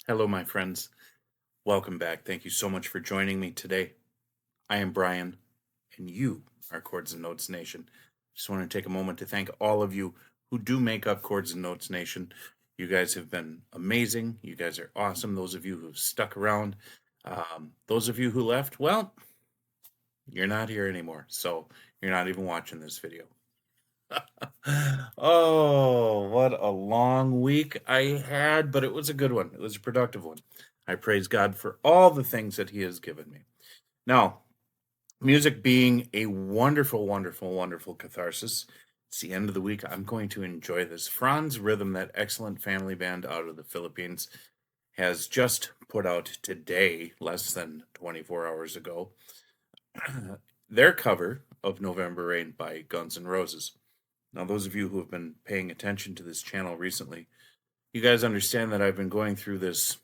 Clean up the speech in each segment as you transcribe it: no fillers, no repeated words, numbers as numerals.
Hello, my friends. Welcome back. Thank you so much for joining me today. I am Brian, and you are Chords and Notes Nation. Just want to take a moment to thank all of you who do make up Chords and Notes Nation. You guys have been amazing. You guys are awesome. Those of you who've stuck around, those of you who left, well, you're not here anymore. So you're not even watching this video. Oh, what a long week I had, but it was a good one. It was a productive one. I praise God for all the things that He has given me. Now, music being a wonderful, wonderful, wonderful catharsis, it's the end of the week. I'm going to enjoy this. Franz Rhythm, that excellent family band out of the Philippines, has just put out today, less than 24 hours ago, their cover of November Rain by Guns N' Roses. Now, those of you who have been paying attention to this channel recently, you guys understand that I've been going through this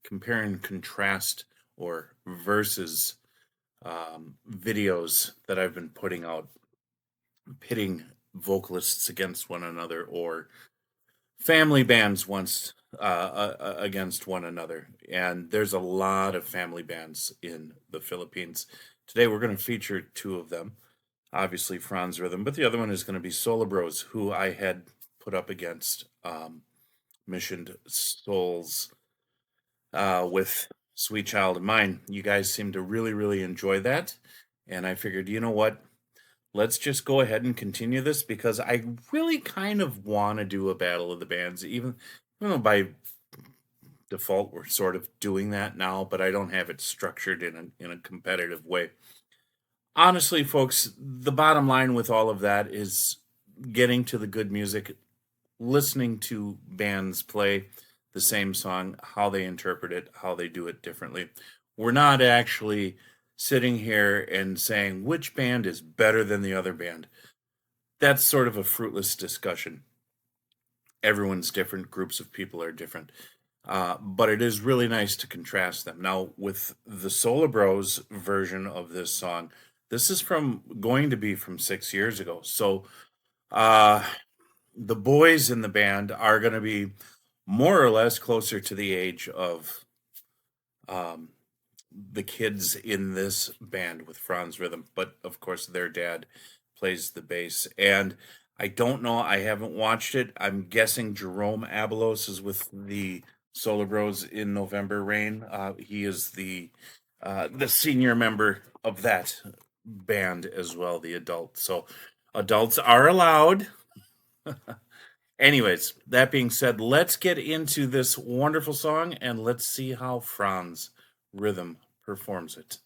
compare and contrast or versus videos that I've been putting out, pitting vocalists against one another or family bands against one another. And there's a lot of family bands in the Philippines. Today we're going to feature two of them. Obviously Franz Rhythm, but the other one is going to be Solabros, who I had put up against Missioned Souls with Sweet Child of Mine. You guys seem to really, really enjoy that. And I figured, you know what? Let's just go ahead and continue this because I really kind of want to do a battle of the bands, even though by default we're sort of doing that now, but I don't have it structured in a competitive way. Honestly, folks, the bottom line with all of that is getting to the good music, listening to bands play the same song, how they interpret it, how they do it differently. We're not actually sitting here and saying which band is better than the other band. That's sort of a fruitless discussion. Everyone's different, groups of people are different. But it is really nice to contrast them. Now, with the Solabros version of this song, this is going to be from 6 years ago. So the boys in the band are going to be more or less closer to the age of the kids in this band with Franz Rhythm. But of course, their dad plays the bass. And I don't know, I haven't watched it. I'm guessing Jerome Abalos is with the Solabros in November Rain. He is the senior member of that band as well, the adult. So adults are allowed. Anyways, that being said, let's get into this wonderful song and let's see how Franz Rhythm performs it.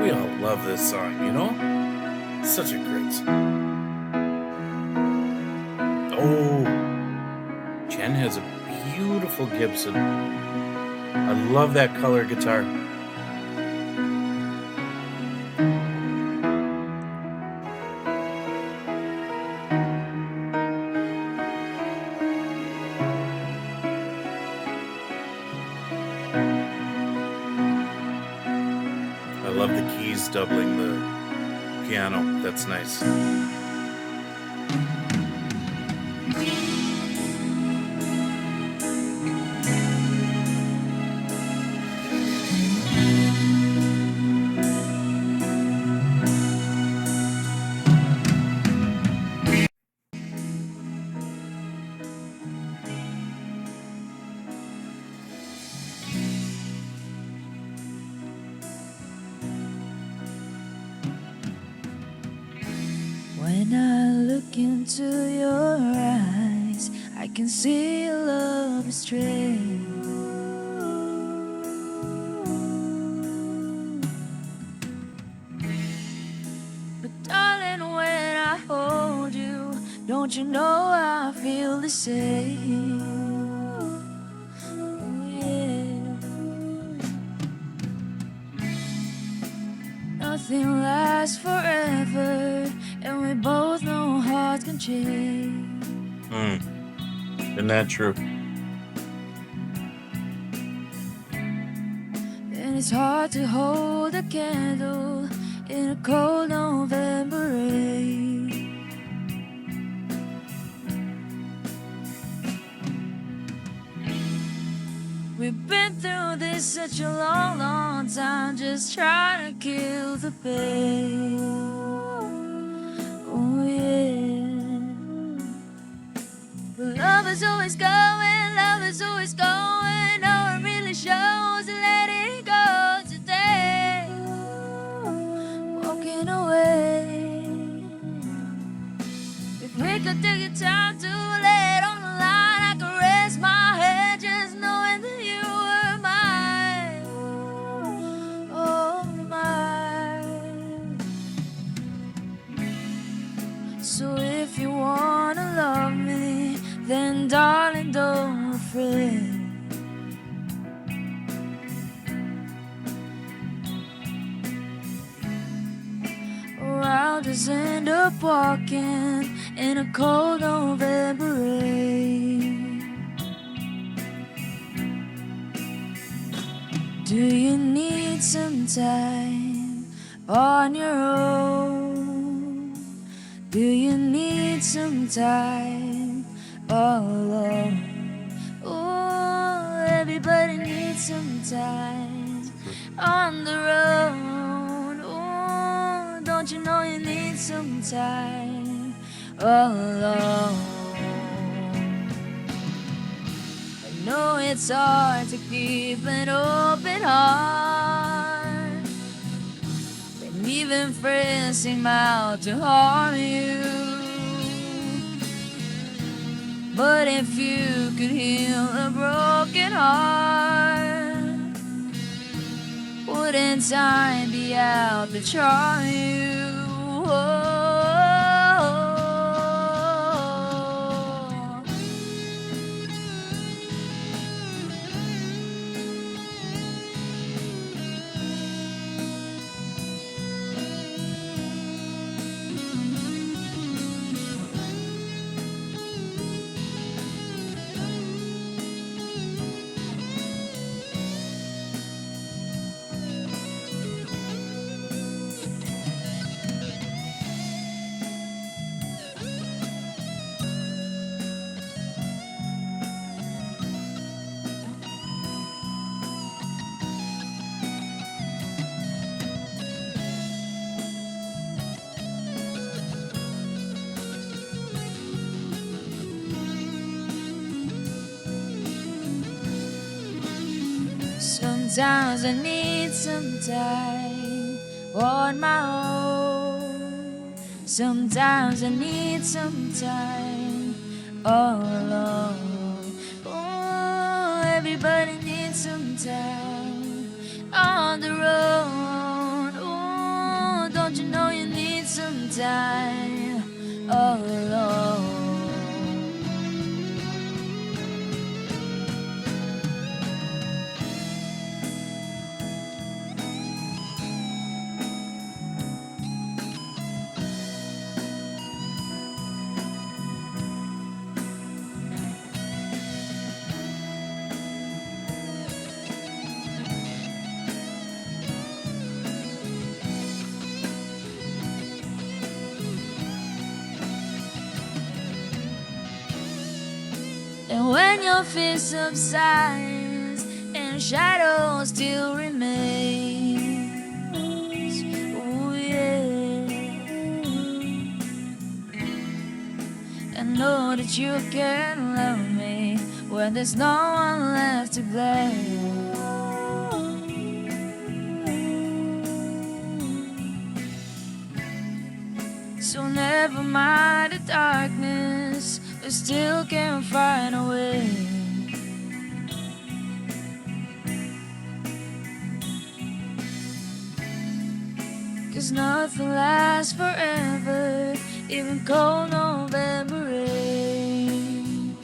We all love this song, you know? Such a great song. Oh, Jen has a beautiful Gibson. I love that color guitar. I love the keys doubling the piano. That's nice. When I look into your eyes, I can see love is true. But darling, when I hold you, don't you know I feel the same? Oh, yeah. Nothing lasts forever, and we both know hearts can change. Isn't that true? And it's hard to hold a candle in a cold November rain. We've been through this such a long, long time, just trying to kill the pain. Oh yeah. But love is always going, love is always going. No one really shows to let it go today. Walking away. If we could take the time to lay it on the line, I could rest my head just knowing that you were mine. Oh, mine. So if you wanna love me, then darling, don't fret. Or I'll just end up walking in a cold November rain. Do you need some time on your own? Do you need some time all alone? Oh, everybody needs some time on the road. Oh, don't you know you need some time all alone? I know it's hard to keep an open heart, and even friends seem out to harm you. But if you could heal a broken heart, wouldn't time be out to charm you? Oh. Sometimes I need some time on my own. Sometimes I need some time all alone. Oh, everybody needs some time on the road. Oh, don't you know you need some time all alone? And when your fear subsides and shadows still remains, oh yeah, I know that you can love me when there's no one left to blame. So never mind the darkness, we still can find a way. 'Cause nothing lasts forever, even cold November rain.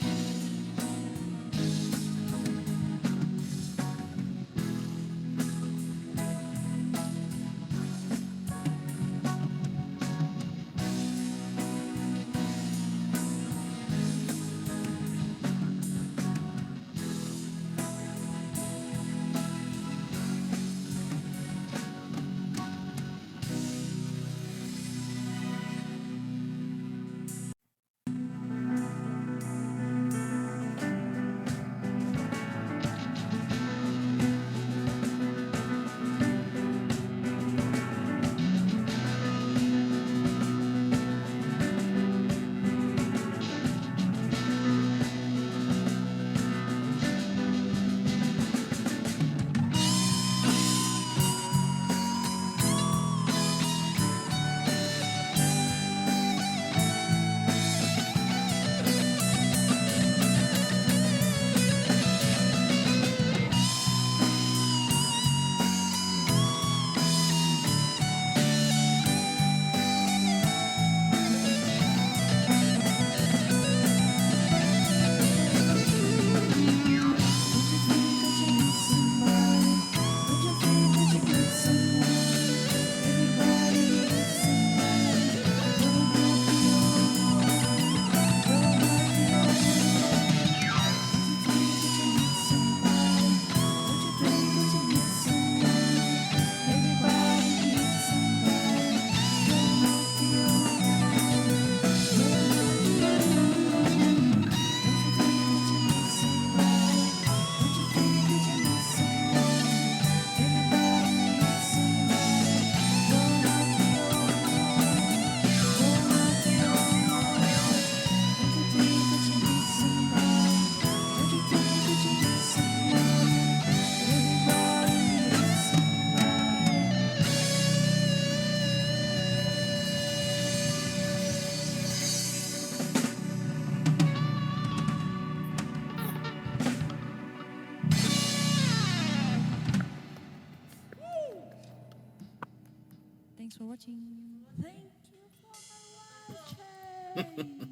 Thanks for watching. Thank you for watching.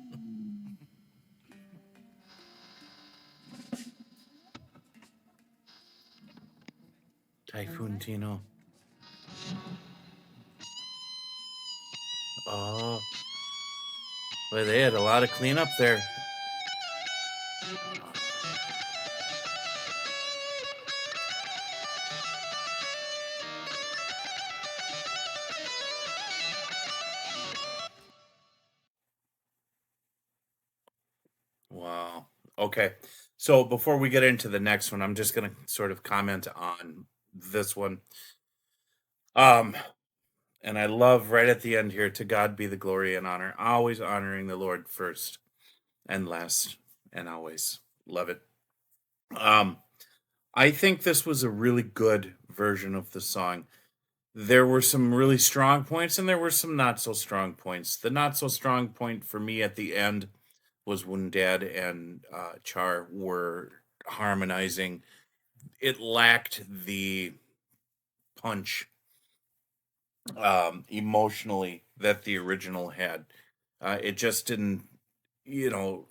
Typhoon Tino. Oh, well, they had a lot of cleanup there. Wow. Okay. So before we get into the next one, I'm just going to sort of comment on this one. And I love right at the end here, to God be the glory and honor, always honoring the Lord first and last and always. Love it. I think this was a really good version of the song. There were some really strong points and there were some not so strong points. The not so strong point for me at the end was when Dad and Char were harmonizing. It lacked the punch emotionally that the original had. It just didn't, you know,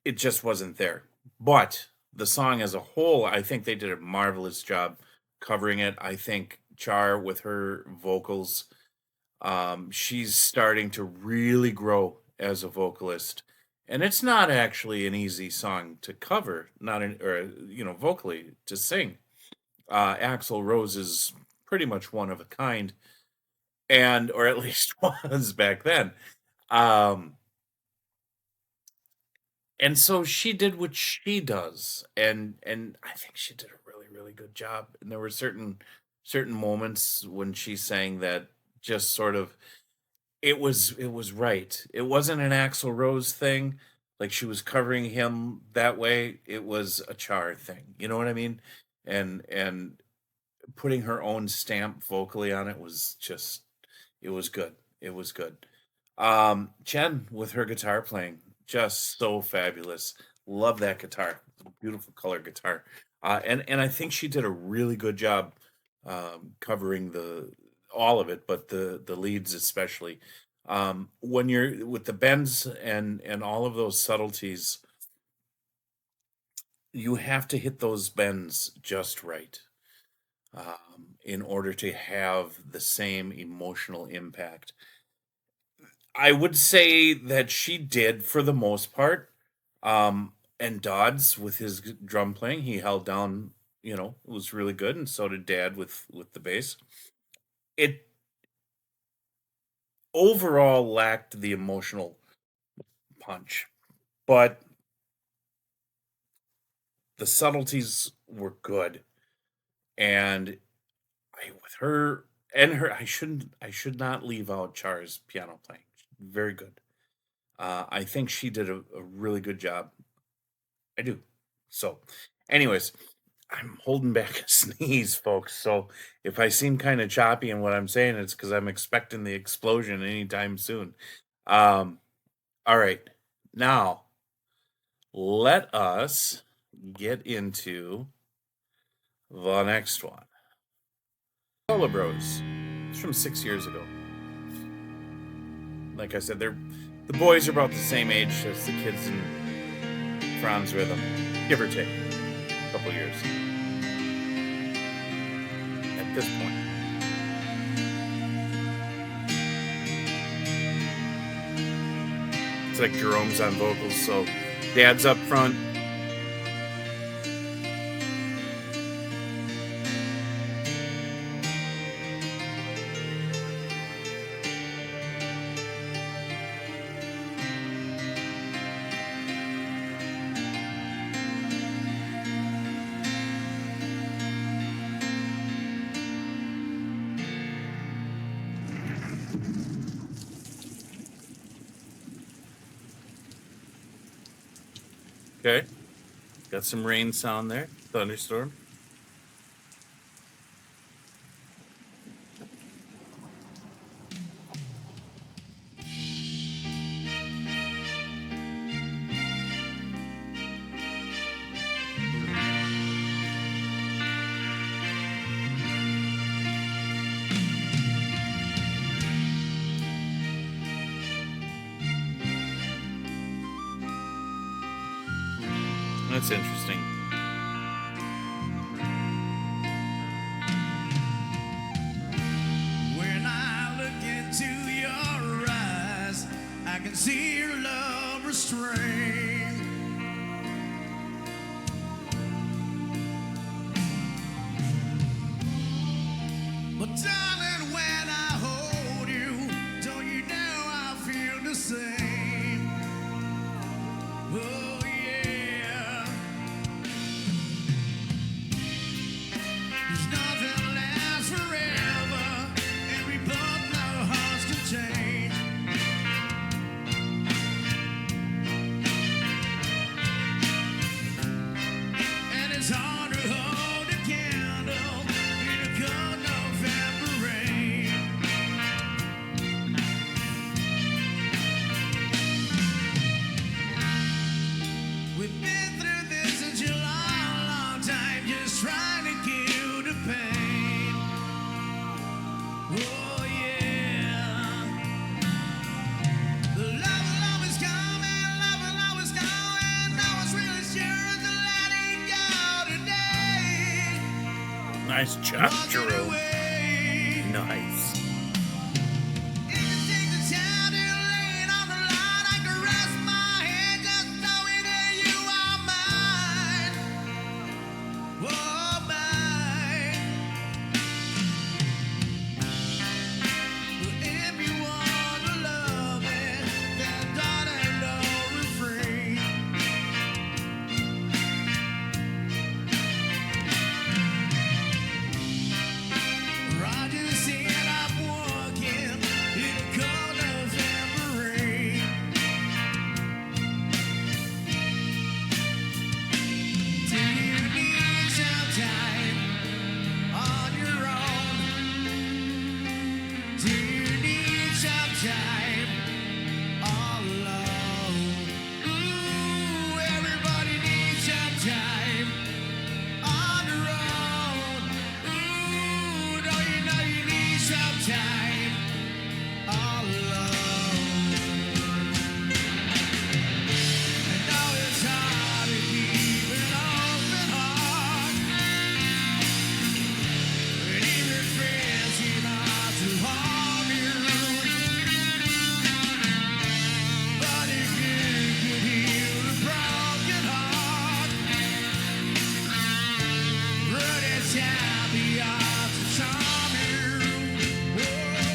it just wasn't there. But the song as a whole, I think they did a marvelous job covering it. I think Char, with her vocals, she's starting to really grow as a vocalist. And it's not actually an easy song to cover, not an, or vocally to sing. Axl Rose is pretty much one of a kind, and or at least was back then. And so she did what she does, and I think she did a really good job. And there were certain moments when she sang that just sort of, it was right. It wasn't an Axl Rose thing, like she was covering him that way. It was a Char thing. You know what I mean? And putting her own stamp vocally on it was just, it was good. It was good. Jen with her guitar playing, just so fabulous. Love that guitar. Beautiful color guitar. And I think she did a really good job covering the all of it, but the leads especially. When you're with the bends and all of those subtleties, you have to hit those bends just right in order to have the same emotional impact. I would say that she did for the most part. And Dodds with his drum playing, he held down, it was really good, and so did Dad with the bass. It overall lacked the emotional punch, but the subtleties were good. And with her and her, I should not leave out Char's piano playing. Very good. I think she did a really good job. I do. So, anyways, I'm holding back a sneeze, folks. So if I seem kind of choppy in what I'm saying, it's because I'm expecting the explosion anytime soon. All right. Now, let us get into the next one. Solabros. It's from 6 years ago. Like I said, the boys are about the same age as the kids in Franz Rhythm, give or take a couple years at this point. It's like Jerome's on vocals, so Dad's up front. Okay, got some rain sound there, thunderstorm. That's interesting. When I look into your eyes, I can see your love restrained. But darling, when I hold you, don't you know I feel the same? Oh yeah. There's nothing lasts forever, and we both know hearts can change. And it's hard to hold a candle in a cold November rain. We've been through this such a long, long time, just trying to kill the pain. Oh yeah. The love will always come and love will always go, and no one's really sure to let it go today. Nice job, Walking Jerome. away. Nice. If you take the time to lay it on the line, I can rest my head just knowing that you are mine. Oh, mine. But if you want to love it, then darling, don't refrain. Roger said I'm walking in a cold November rain. Do you need some time on your own? Do you need some time all alone? Ooh, everybody needs some time on their own. Ooh, don't you know you need some time all alone? I know it's hard to keep an open heart, and even friends seem hard to harm you. But if you could heal a broken heart, run it down the odds to charm you. Oh,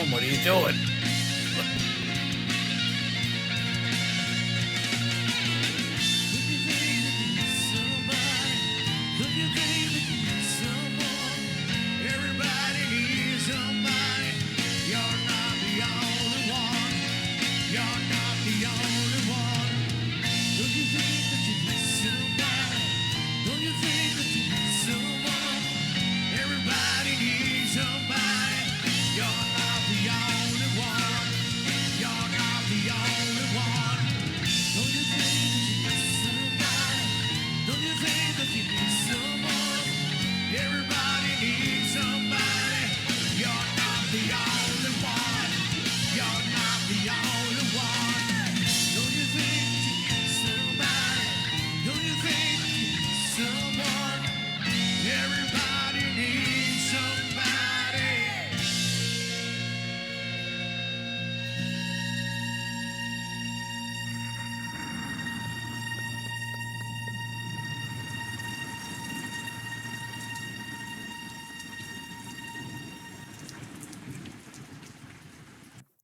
Jerome, what are you doing?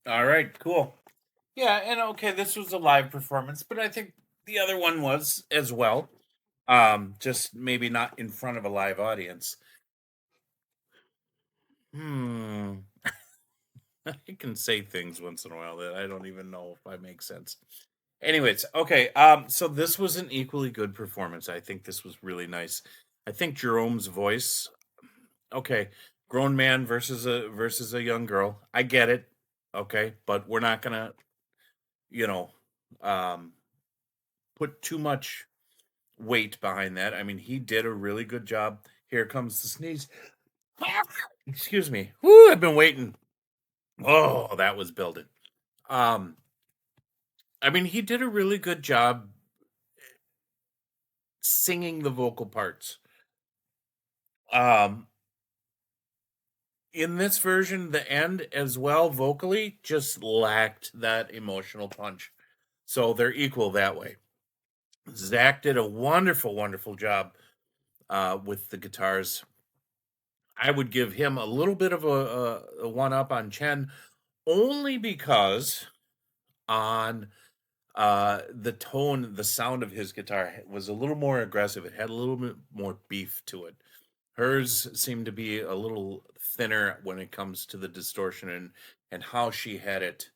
All right, cool. Yeah, and okay, this was a live performance, but I think the other one was as well. Just maybe not in front of a live audience. Hmm. I can say things once in a while that I don't even know if I make sense. Anyways, okay. So this was an equally good performance. I think this was really nice. I think Jerome's voice. Okay, grown man versus a young girl. I get it. Okay, but we're not gonna, you know, um, put too much weight behind that. I mean, he did a really good job. Here comes the sneeze. Excuse me. Whoo, I've been waiting. Oh, that was building. Um, I mean, he did a really good job singing the vocal parts. Um, in this version, the end as well, vocally, just lacked that emotional punch. So they're equal that way. Zach did a wonderful, wonderful job with the guitars. I would give him a little bit of a one up on Chen, only because on the tone, the sound of his guitar was a little more aggressive. It had a little bit more beef to it. Hers seemed to be a little thinner when it comes to the distortion and how she had it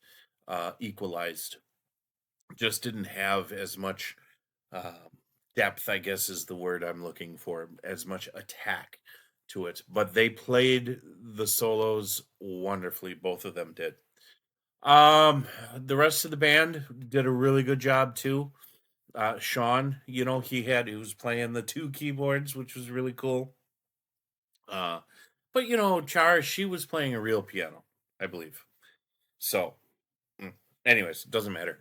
equalized. Just didn't have as much depth, I guess is the word I'm looking for, as much attack to it. But they played the solos wonderfully. Both of them did. The rest of the band did a really good job too. Sean, he was playing the two keyboards, which was really cool. But Char, she was playing a real piano, I believe. So, anyways, doesn't matter.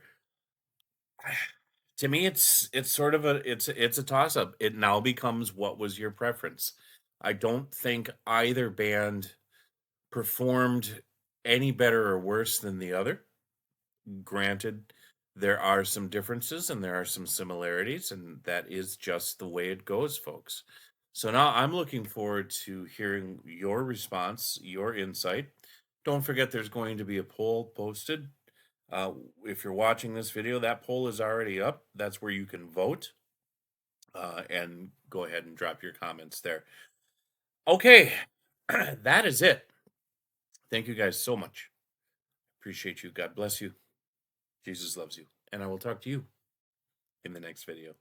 To me, it's sort of it's a toss up. It now becomes what was your preference. I don't think either band performed any better or worse than the other. Granted, there are some differences and there are some similarities, and that is just the way it goes, folks. So now I'm looking forward to hearing your response, your insight. Don't forget there's going to be a poll posted. Uh, if you're watching this video, that poll is already up. That's where you can vote and go ahead and drop your comments there. Okay, that is it. Thank you guys so much. Appreciate you. God bless you. Jesus loves you. And I will talk to you in the next video.